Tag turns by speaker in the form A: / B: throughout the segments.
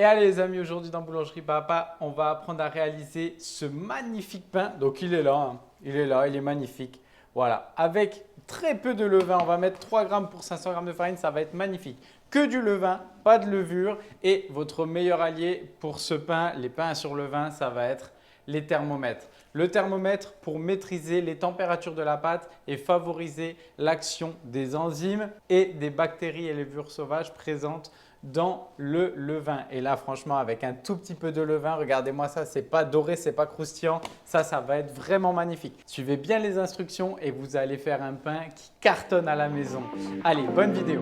A: Et allez les amis, aujourd'hui dans Boulangerie Papa, on va apprendre à réaliser ce magnifique pain. Donc il est là, hein. Il est là, il est magnifique. Voilà, avec très peu de levain, on va mettre 3 grammes pour 500 grammes de farine, ça va être magnifique. Que du levain, pas de levure. Et votre meilleur allié pour ce pain, les pains sur levain, ça va être les thermomètres. Le thermomètre pour maîtriser les températures de la pâte et favoriser l'action des enzymes et des bactéries et levures sauvages présentes dans le levain. Et là, franchement, avec un tout petit peu de levain, regardez-moi ça, c'est pas doré, c'est pas croustillant. Ça va être vraiment magnifique. Suivez bien les instructions et vous allez faire un pain qui cartonne à la maison. Allez, bonne vidéo.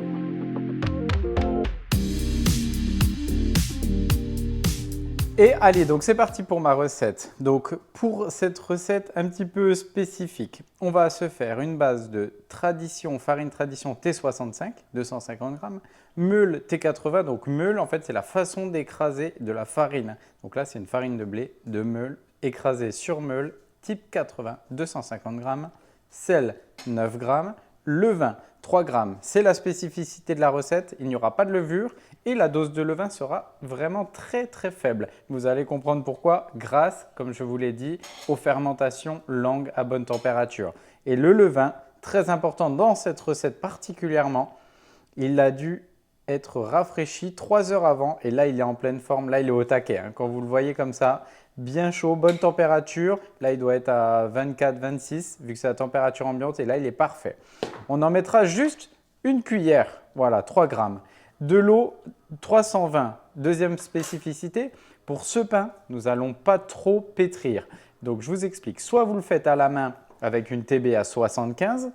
A: Et allez, donc c'est parti pour ma recette. Donc pour cette recette un petit peu spécifique, on va se faire une base de farine tradition T65, 250 grammes, meule T80. Donc meule, en fait, c'est la façon d'écraser de la farine. Donc là, c'est une farine de blé de meule écrasée sur meule type 80, 250 grammes, sel 9 grammes, levain 3 grammes. C'est la spécificité de la recette, il n'y aura pas de levure et la dose de levain sera vraiment très faible. Vous allez comprendre pourquoi grâce, comme je vous l'ai dit, aux fermentations longues à bonne température. Et le levain, très important dans cette recette particulièrement, il a dû être rafraîchi 3 heures avant et là il est en pleine forme, là il est au taquet. Hein. Quand vous le voyez comme ça, bien chaud, bonne température. Là, il doit être à 24-26 vu que c'est la température ambiante et là, il est parfait. On en mettra juste une cuillère, voilà, 3 grammes. De l'eau 320. Deuxième spécificité, pour ce pain, nous n'allons pas trop pétrir. Donc, je vous explique. Soit vous le faites à la main avec une TB à 75.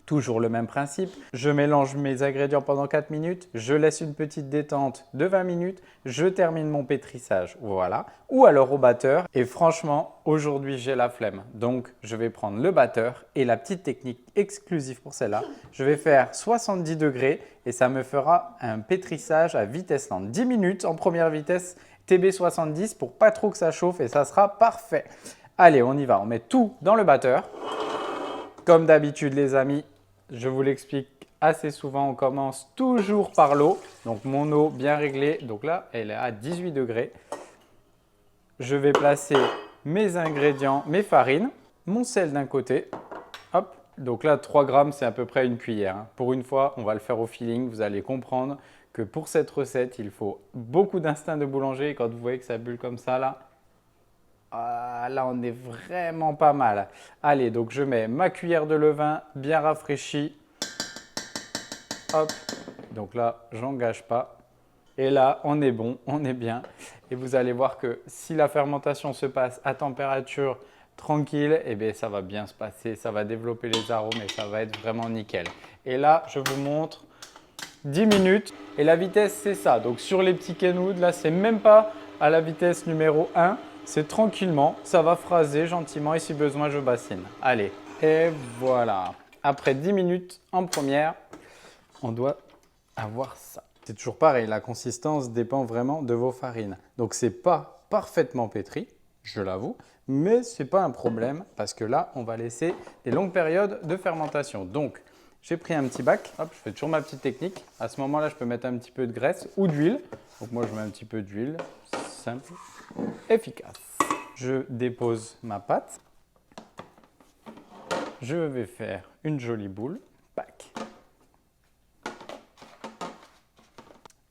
A: Toujours le même principe, je mélange mes ingrédients pendant 4 minutes, je laisse une petite détente de 20 minutes, je termine mon pétrissage, voilà. Ou alors au batteur et franchement, aujourd'hui j'ai la flemme. Donc je vais prendre le batteur et la petite technique exclusive pour celle-là, je vais faire 70 degrés et ça me fera un pétrissage à vitesse lente. 10 minutes en première vitesse TB 70 pour pas trop que ça chauffe et ça sera parfait. Allez, on y va, on met tout dans le batteur. Comme d'habitude les amis, je vous l'explique assez souvent, on commence toujours par l'eau. Donc mon eau bien réglée, donc là elle est à 18 degrés. Je vais placer mes ingrédients, mes farines, mon sel d'un côté. Hop, donc là 3 grammes c'est à peu près une cuillère. Hein. Pour une fois, on va le faire au feeling, vous allez comprendre que pour cette recette, il faut beaucoup d'instinct de boulanger. Et quand vous voyez que ça bulle comme ça là, là, on est vraiment pas mal. Allez, donc je mets ma cuillère de levain bien rafraîchie. Hop, donc là, j'engage pas. Et là, on est bon, on est bien. Et vous allez voir que si la fermentation se passe à température tranquille, eh bien, ça va bien se passer. Ça va développer les arômes et ça va être vraiment nickel. Et là, je vous montre 10 minutes. Et la vitesse, c'est ça. Donc sur les petits kenwood, là, c'est même pas à la vitesse numéro 1. C'est tranquillement, ça va phraser gentiment et si besoin, je bassine. Allez, et voilà. Après 10 minutes en première, on doit avoir ça. C'est toujours pareil, la consistance dépend vraiment de vos farines. Donc, ce n'est pas parfaitement pétri, je l'avoue, mais ce n'est pas un problème parce que là, on va laisser des longues périodes de fermentation. Donc, j'ai pris un petit bac, hop, je fais toujours ma petite technique. À ce moment-là, je peux mettre un petit peu de graisse ou d'huile. Donc, moi, je mets un petit peu d'huile, simple, efficace. Je dépose ma pâte. Je vais faire une jolie boule. Pac.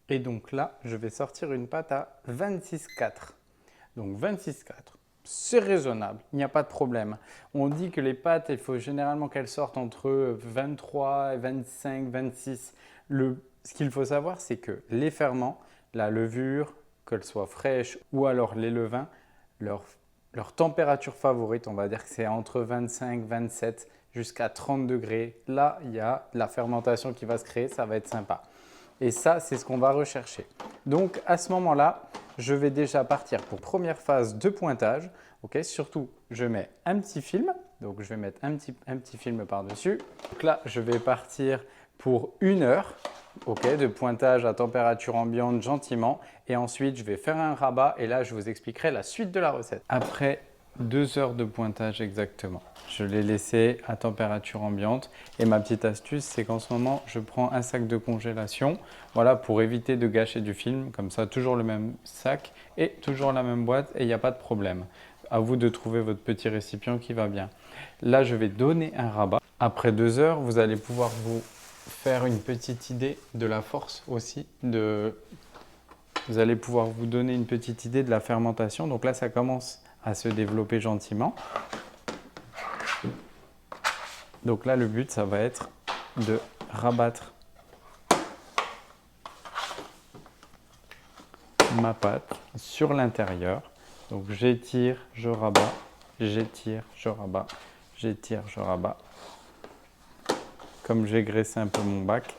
A: Et donc là, je vais sortir une pâte à 26,4. Donc 26,4, c'est raisonnable, il n'y a pas de problème. On dit que les pâtes, il faut généralement qu'elles sortent entre 23 et 25, 26. Ce qu'il faut savoir, c'est que les ferments, la levure, qu'elle soit fraîche ou alors les levains, leur température favorite, on va dire que c'est entre 25, 27 jusqu'à 30 degrés. Là, il y a la fermentation qui va se créer, ça va être sympa. Et ça, c'est ce qu'on va rechercher. Donc, à ce moment-là, je vais déjà partir pour première phase de pointage. Okay, surtout, je mets un petit film. Donc, je vais mettre un petit film par-dessus. Donc là, je vais partir pour 1 heure de pointage à température ambiante gentiment. Et ensuite, je vais faire un rabat. Et là, je vous expliquerai la suite de la recette. Après 2 heures de pointage exactement. Je l'ai laissé à température ambiante. Et ma petite astuce, c'est qu'en ce moment, je prends un sac de congélation. Voilà, pour éviter de gâcher du film. Comme ça, toujours le même sac et toujours la même boîte et il n'y a pas de problème. À vous de trouver votre petit récipient qui va bien. Là, je vais donner un rabat. Après 2 heures, vous allez pouvoir vous faire une petite idée de la force aussi. Vous allez pouvoir vous donner une petite idée de la fermentation. Donc là, ça commence à se développer gentiment. Donc là, le but, ça va être de rabattre ma pâte sur l'intérieur. Donc j'étire, je rabats, j'étire, je rabats, j'étire, je rabats. Comme j'ai graissé un peu mon bac,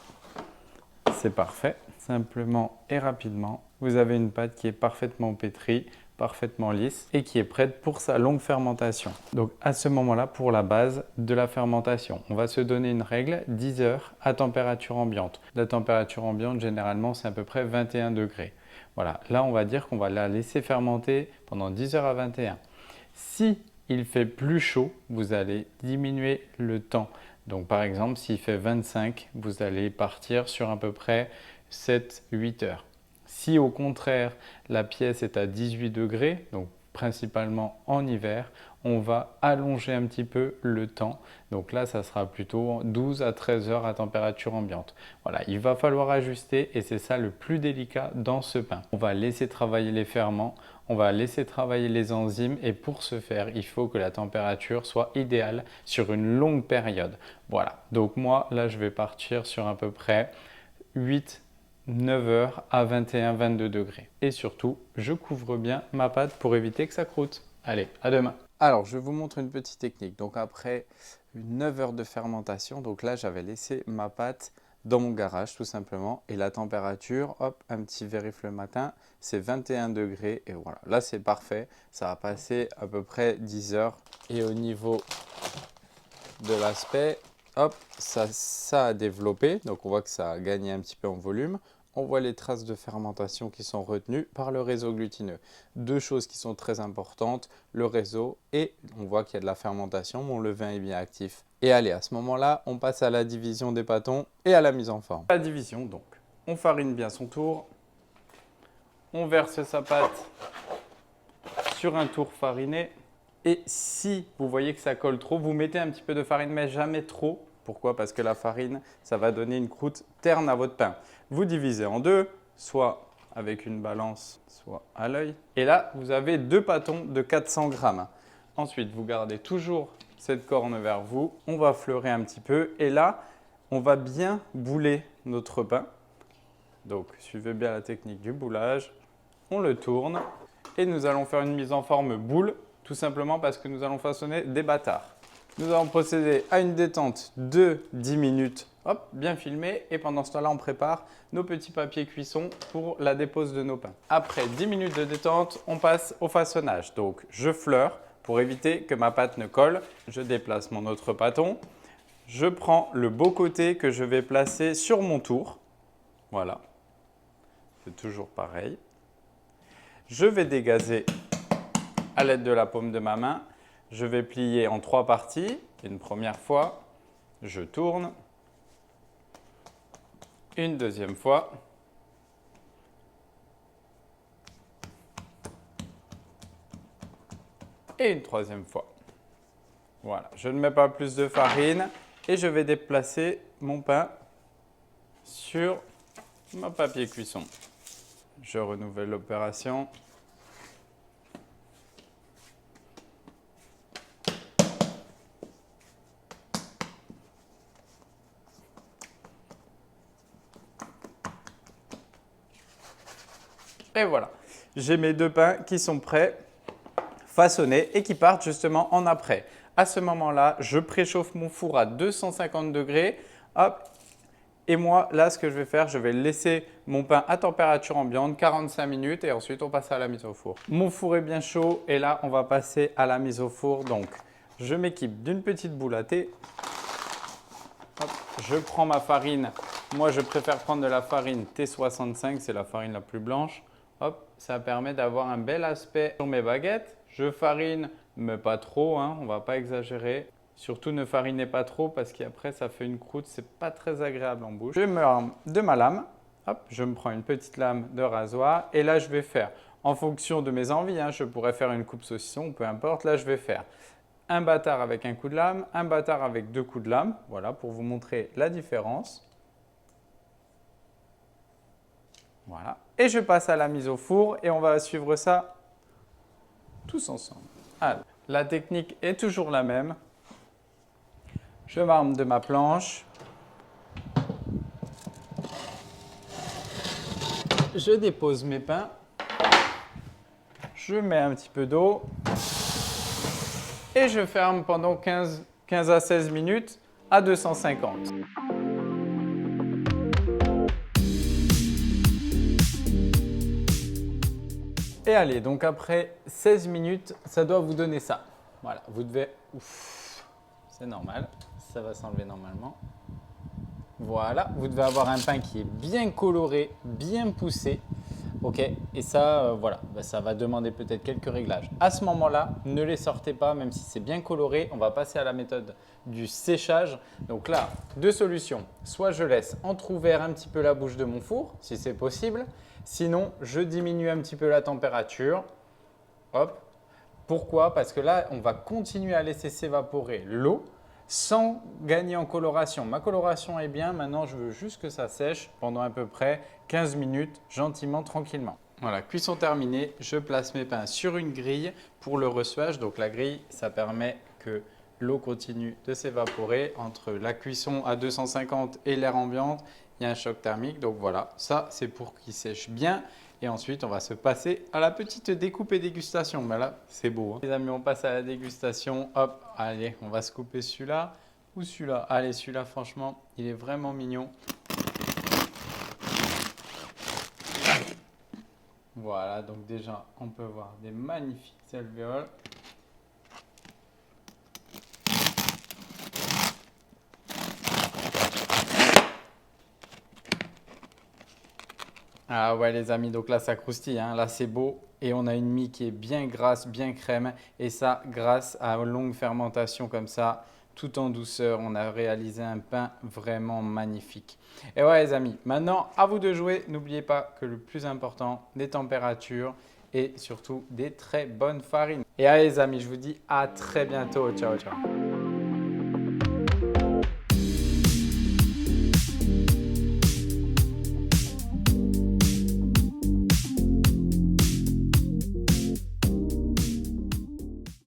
A: c'est parfait. Simplement et rapidement, vous avez une pâte qui est parfaitement pétrie, parfaitement lisse et qui est prête pour sa longue fermentation. Donc à ce moment-là, pour la base de la fermentation, on va se donner une règle, 10 heures à température ambiante. La température ambiante, généralement, c'est à peu près 21 degrés. Voilà, là on va dire qu'on va la laisser fermenter pendant 10 heures à 21. Si il fait plus chaud, vous allez diminuer le temps. Donc par exemple, s'il fait 25, vous allez partir sur à peu près 7-8 heures. Si au contraire, la pièce est à 18 degrés, donc principalement en hiver, on va allonger un petit peu le temps. Donc là, ça sera plutôt 12 à 13 heures à température ambiante. Voilà, il va falloir ajuster et c'est ça le plus délicat dans ce pain. On va laisser travailler les ferments, on va laisser travailler les enzymes et pour ce faire, il faut que la température soit idéale sur une longue période. Voilà, donc moi, là, je vais partir sur à peu près 9 heures à 21-22 degrés. Et surtout, je couvre bien ma pâte pour éviter que ça croûte. Allez, à demain. Alors, je vous montre une petite technique. Donc après 9 heures de fermentation, donc là, j'avais laissé ma pâte dans mon garage tout simplement. Et la température, hop, un petit vérif le matin, c'est 21 degrés. Et voilà, là, c'est parfait. Ça a passé à peu près 10 heures. Et au niveau de l'aspect, hop, ça a développé. Donc, on voit que ça a gagné un petit peu en volume. On voit les traces de fermentation qui sont retenues par le réseau glutineux. Deux choses qui sont très importantes, le réseau et on voit qu'il y a de la fermentation, mon levain est bien actif. Et allez, à ce moment-là, on passe à la division des pâtons et à la mise en forme. La division donc, on farine bien son tour, on verse sa pâte sur un tour fariné et si vous voyez que ça colle trop, vous mettez un petit peu de farine mais jamais trop. Pourquoi? Parce que la farine, ça va donner une croûte terne à votre pain. Vous divisez en deux, soit avec une balance, soit à l'œil. Et là, vous avez deux pâtons de 400 grammes. Ensuite, vous gardez toujours cette corne vers vous. On va fleurer un petit peu. Et là, on va bien bouler notre pain. Donc, suivez bien la technique du boulage. On le tourne et nous allons faire une mise en forme boule, tout simplement parce que nous allons façonner des bâtards. Nous allons procéder à une détente de 10 minutes, hop, bien filmé. Et pendant ce temps-là, on prépare nos petits papiers cuisson pour la dépose de nos pains. Après 10 minutes de détente, on passe au façonnage. Donc, je fleure pour éviter que ma pâte ne colle. Je déplace mon autre pâton. Je prends le beau côté que je vais placer sur mon tour. Voilà, c'est toujours pareil. Je vais dégazer à l'aide de la paume de ma main. Je vais plier en 3 parties. Une première fois, je tourne. Une deuxième fois. Et une troisième fois. Voilà, je ne mets pas plus de farine et je vais déplacer mon pain sur mon papier cuisson. Je renouvelle l'opération. Et voilà, j'ai mes deux pains qui sont prêts, façonnés et qui partent justement en après. À ce moment-là, je préchauffe mon four à 250 degrés. Hop. Et moi, là, ce que je vais faire, je vais laisser mon pain à température ambiante 45 minutes et ensuite on passe à la mise au four. Mon four est bien chaud et là, on va passer à la mise au four. Donc, je m'équipe d'une petite boule à thé. Hop. Je prends ma farine. Moi, je préfère prendre de la farine T65, c'est la farine la plus blanche. Hop, ça permet d'avoir un bel aspect sur mes baguettes. Je farine mais pas trop, hein, on ne va pas exagérer. Surtout ne farinez pas trop parce qu'après ça fait une croûte, c'est pas très agréable en bouche. Je me arme de ma lame, hop, je me prends une petite lame de rasoir et là je vais faire, en fonction de mes envies, hein, je pourrais faire une coupe saucisson, peu importe, là je vais faire un bâtard avec un coup de lame, un bâtard avec 2 coups de lame, voilà pour vous montrer la différence. Voilà, et je passe à la mise au four et on va suivre ça tous ensemble. Alors, la technique est toujours la même. Je m'arme de ma planche. Je dépose mes pains. Je mets un petit peu d'eau. Et je ferme pendant 15 à 16 minutes à 250. Et allez, donc après 16 minutes, ça doit vous donner ça. Voilà, vous devez... Ouf, c'est normal, ça va s'enlever normalement. Voilà, vous devez avoir un pain qui est bien coloré, bien poussé. Ok, et ça, voilà, ça va demander peut-être quelques réglages. À ce moment-là, ne les sortez pas, même si c'est bien coloré. On va passer à la méthode du séchage. Donc là, 2 solutions. Soit je laisse entrouvert un petit peu la bouche de mon four, si c'est possible. Sinon, je diminue un petit peu la température. Hop. Pourquoi? Parce que là, on va continuer à laisser s'évaporer l'eau sans gagner en coloration. Ma coloration est bien, maintenant je veux juste que ça sèche pendant à peu près 15 minutes, gentiment, tranquillement. Voilà, cuisson terminée, je place mes pains sur une grille pour le ressuage. Donc la grille, ça permet que l'eau continue de s'évaporer. Entre la cuisson à 250 et l'air ambiant, il y a un choc thermique. Donc voilà, ça c'est pour qu'il sèche bien. Et ensuite, on va se passer à la petite découpe et dégustation. Ben là, c'est beau. Hein. Les amis, on passe à la dégustation. Hop, allez, on va se couper celui-là ou celui-là. Allez, celui-là, franchement, il est vraiment mignon. Voilà, donc déjà, on peut voir des magnifiques alvéoles. Ah ouais les amis, donc là ça croustille, hein. Là c'est beau et on a une mie qui est bien grasse, bien crème et ça grâce à une longue fermentation comme ça, tout en douceur, on a réalisé un pain vraiment magnifique. Et ouais les amis, maintenant à vous de jouer, n'oubliez pas que le plus important, des températures et surtout des très bonnes farines. Et allez les amis, je vous dis à très bientôt, ciao ciao.